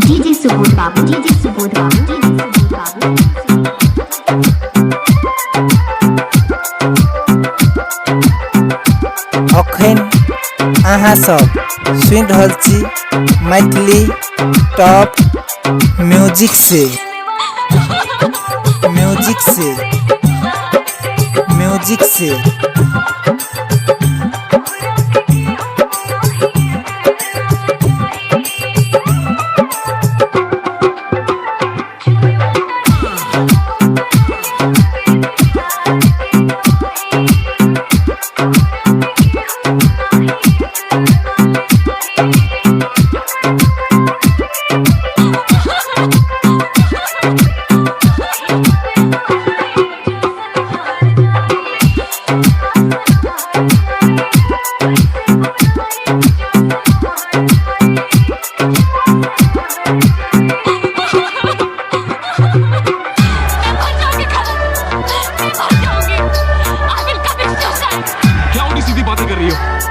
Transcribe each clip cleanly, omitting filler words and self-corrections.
DJ Subodh बाबू, DJ Subodh बाबू, DJ Subodh बाबू। अखन अहाँ सब सुन रहल छी मैथिली टॉप म्यूजिक से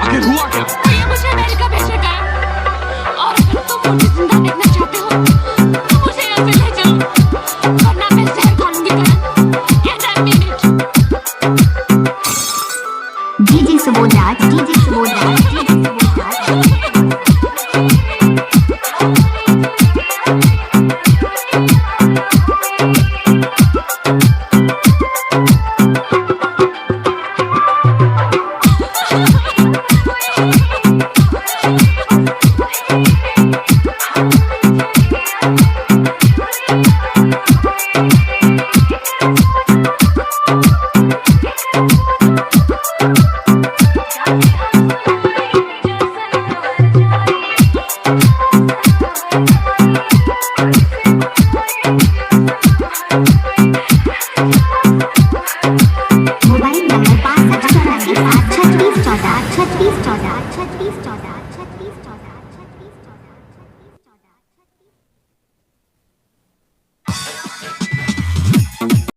आखिर हुआ क्या? ये मुझे अमेरिका भेजेगा और अगर तुम मुझे जिंदा देखना चाहते हो तो मुझे यहाँ से ले चलो, वरना मैं जहर खा लूंगी करण। Yes, I mean it. DJ Subodh Raj, DJ Subodh Raj.